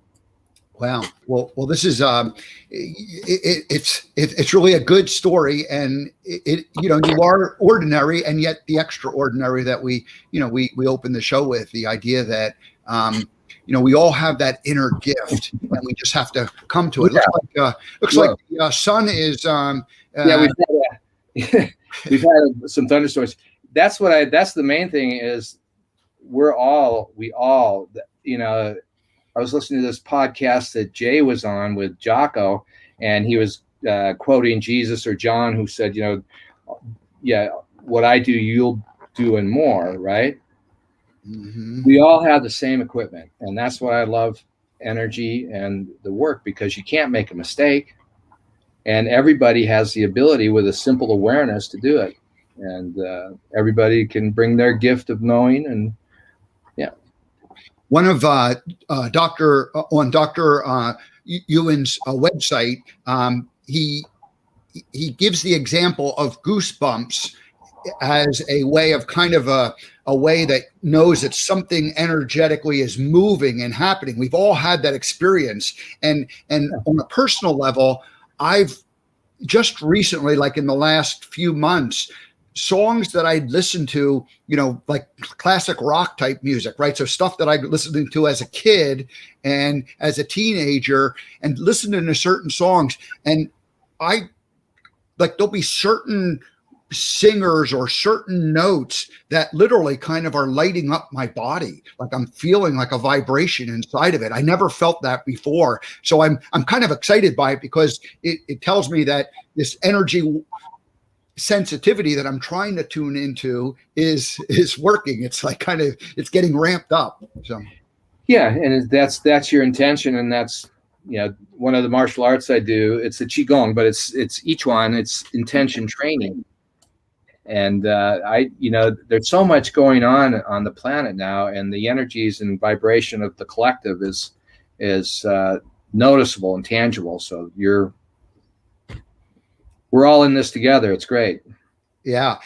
Wow. Well, this is it's really a good story, and you are ordinary, and yet the extraordinary that we open the show with, the idea that we all have that inner gift, and we just have to come to it. Yeah. Looks like the sun is. We've had some thunderstorms. That's the main thing is we all. I was listening to this podcast that Jay was on with Jocko, and he was quoting Jesus or John, who said, what I do, you'll do and more, right? Mm-hmm. We all have the same equipment, and that's why I love energy and the work, because you can't make a mistake, and everybody has the ability with a simple awareness to do it, and everybody can bring their gift of knowing. And one of Dr. Yuen's website, he gives the example of goosebumps as a way of kind of a way that knows that something energetically is moving and happening. We've all had that experience. And on a personal level, I've just recently, like in the last few months, songs that I'd listened to, like classic rock type music, right? So stuff that I listened to as a kid and as a teenager, and listening to certain songs. And there'll be certain singers or certain notes that literally kind of are lighting up my body. Like I'm feeling like a vibration inside of it. I never felt that before. So I'm kind of excited by it, because it tells me that this energy sensitivity that I'm trying to tune into is working. It's like it's getting ramped up. So and that's your intention, and that's one of the martial arts I do. It's a qigong, but it's each one. It's intention training, and there's so much going on the planet now, and the energies and vibration of the collective is noticeable and tangible. So we're all in this together. It's great. Yeah.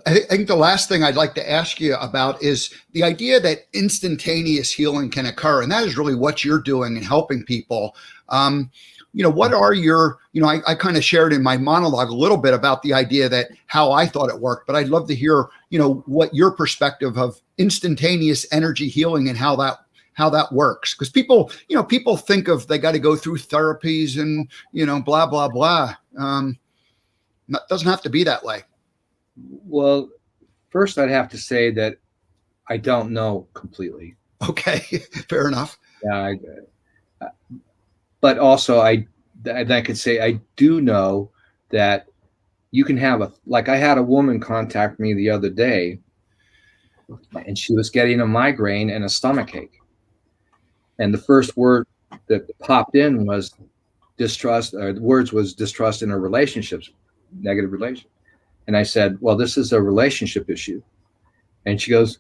I think the last thing I'd like to ask you about is the idea that instantaneous healing can occur. And that is really what you're doing and helping people. What are your, I kind of shared in my monologue a little bit about the idea that how I thought it worked, but I'd love to hear, what your perspective of instantaneous energy healing and how that works. Because people think of they got to go through therapies and, blah, blah, blah. It doesn't have to be that way. Well, first I'd have to say that I don't know completely. Okay, fair enough. Yeah, but also I could say I do know that you can have I had a woman contact me the other day, and she was getting a migraine and a stomach ache. And the first word that popped in was distrust, or the words was distrust in her relationships, negative relationship. And I said, well, this is a relationship issue. And she goes,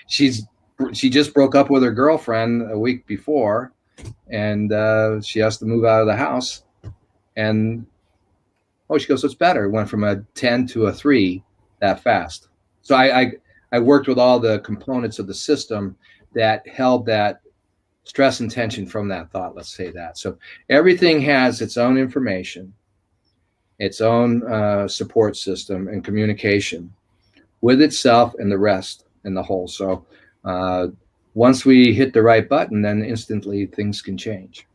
she just broke up with her girlfriend a week before, and she has to move out of the house. And she goes, it's better. It went from a 10 to a 3 that fast. So I worked with all the components of the system that held that stress and tension from that thought, let's say that. So everything has its own information, its own support system and communication with itself and the rest and the whole. So once we hit the right button, then instantly things can change.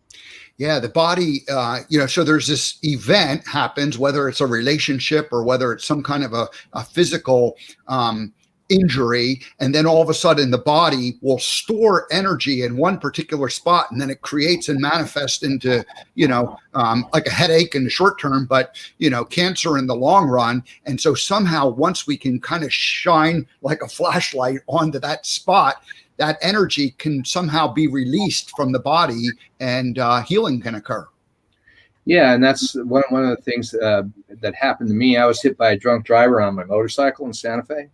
Yeah, the body, so there's this event happens, whether it's a relationship or whether it's some kind of a physical injury, and then all of a sudden the body will store energy in one particular spot, and then it creates and manifests into, like a headache in the short term, but, cancer in the long run. And so somehow once we can kind of shine like a flashlight onto that spot, that energy can somehow be released from the body, and healing can occur. Yeah, and that's one of the things that happened to me. I was hit by a drunk driver on my motorcycle in Santa Fe,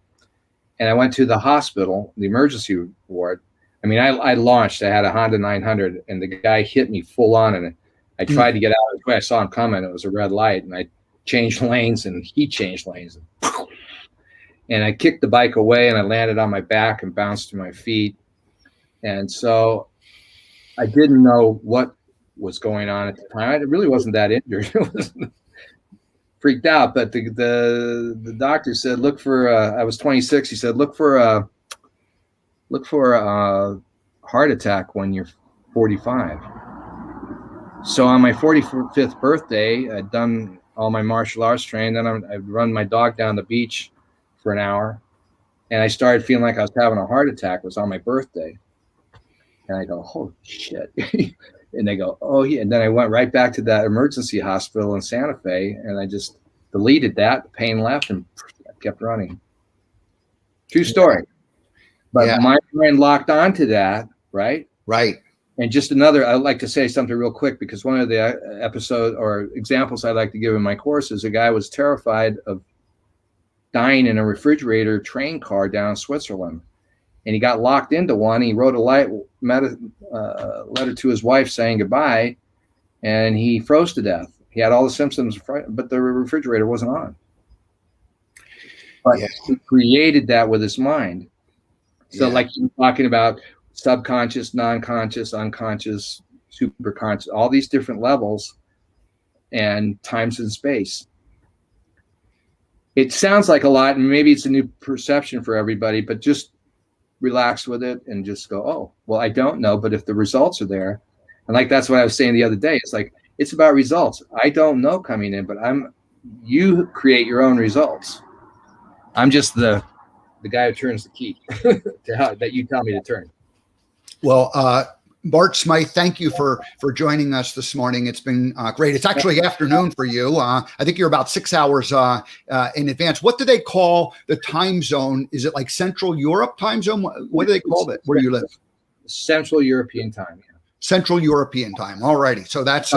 and I went to the hospital, the emergency ward. I mean, I launched. I had a Honda 900, and the guy hit me full on, and I tried to get out of the way. I saw him coming. It was a red light, and I changed lanes, and he changed lanes. And I kicked the bike away, and I landed on my back and bounced to my feet. And so I didn't know what was going on at the time. I really wasn't that injured. It was freaked out. But the doctor said, look for, I was 26. He said, look for a heart attack when you're 45. So on my 45th birthday, I'd done all my martial arts training. Then I'd run my dog down the beach for an hour, and I started feeling like I was having a heart attack. It was on my birthday. And I go, holy shit. And they go, oh yeah. And then I went right back to that emergency hospital in Santa Fe, and I just deleted that. The pain left, and I kept running. True story. But my mind locked onto that, right? Right. And just another, I'd like to say something real quick, because one of the episode or examples I like to give in my course is a guy was terrified of dying in a refrigerator train car down in Switzerland. And he got locked into one. He wrote a letter to his wife saying goodbye, and he froze to death. He had all the symptoms, but the refrigerator wasn't on. But he created that with his mind. So like you're talking about subconscious, non-conscious, unconscious, superconscious, all these different levels and times and space. It sounds like a lot, and maybe it's a new perception for everybody, but just relax with it and just go, oh, well, I don't know, but if the results are there, and like that's what I was saying the other day, it's like, it's about results. I don't know coming in, but you create your own results. I'm just the guy who turns the key that you tell me to turn. Well, Bart Smyth, thank you for joining us this morning. It's been great. It's actually afternoon for you. I think you're about 6 hours in advance. What do they call the time zone? Is it like Central Europe time zone? What do they call it? Where do you live? Central European time. Yeah. Central European time. All righty. So that's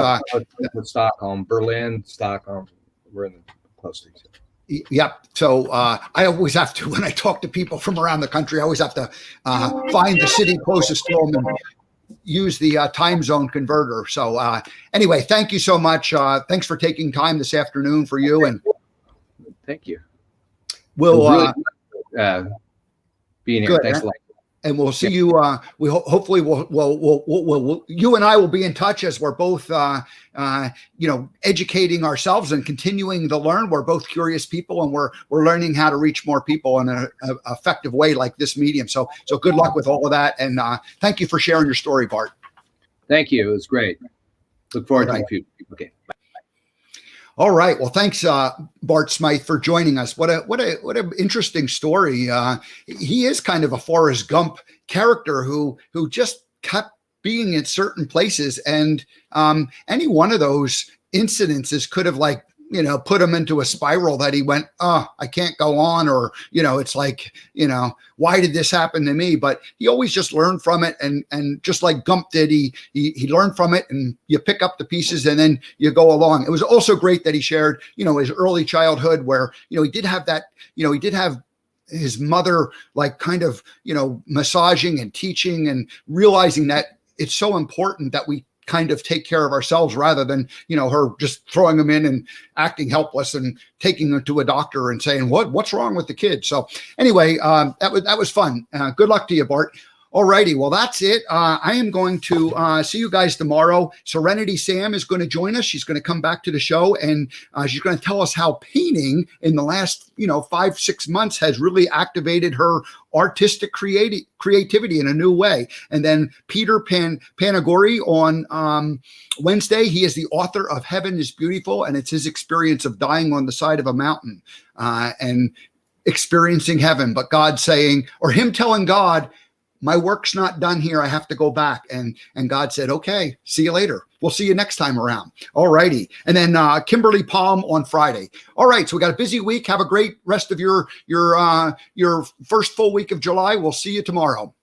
Stockholm, Berlin, Stockholm. We're in the close to each other. Yep. So I always have to, when I talk to people from around the country, I always have to find the city closest to them and use the time zone converter. So anyway, thank you so much. Thanks for taking time this afternoon for you. And Thank you. We'll really being here. good. Thanks a lot. And we'll see you. We hopefully we'll you and I will be in touch as we're both, educating ourselves and continuing to learn. We're both curious people, and we're learning how to reach more people in an effective way like this medium. So good luck with all of that, and thank you for sharing your story, Bart. Thank you. It was great. Look forward to the future. Okay. All right. Well, thanks, Bart Smyth, for joining us. What a interesting story. He is kind of a Forrest Gump character who just kept being in certain places, and any one of those incidences could have put him into a spiral that he went, oh, I can't go on, or it's like, why did this happen to me? But he always just learned from it, and just like Gump did, he learned from it, and you pick up the pieces and then you go along. It was also great that he shared, his early childhood where, he did have that, he did have his mother massaging and teaching and realizing that it's so important that we kind of take care of ourselves rather than, her just throwing them in and acting helpless and taking them to a doctor and saying, what's wrong with the kid? So anyway, that was fun. Good luck to you, Bart. All righty. Well, that's it. I am going to see you guys tomorrow. Serenity Sam is going to join us. She's going to come back to the show, and she's going to tell us how painting in the last, 5-6 months has really activated her artistic creativity in a new way. And then Peter Panagori on Wednesday, he is the author of Heaven is Beautiful, and it's his experience of dying on the side of a mountain and experiencing heaven, but God saying, or him telling God, my work's not done here. I have to go back. And God said, okay, see you later. We'll see you next time around. All righty. And then Kimberly Palm on Friday. All right. So we got a busy week. Have a great rest of your first full week of July. We'll see you tomorrow.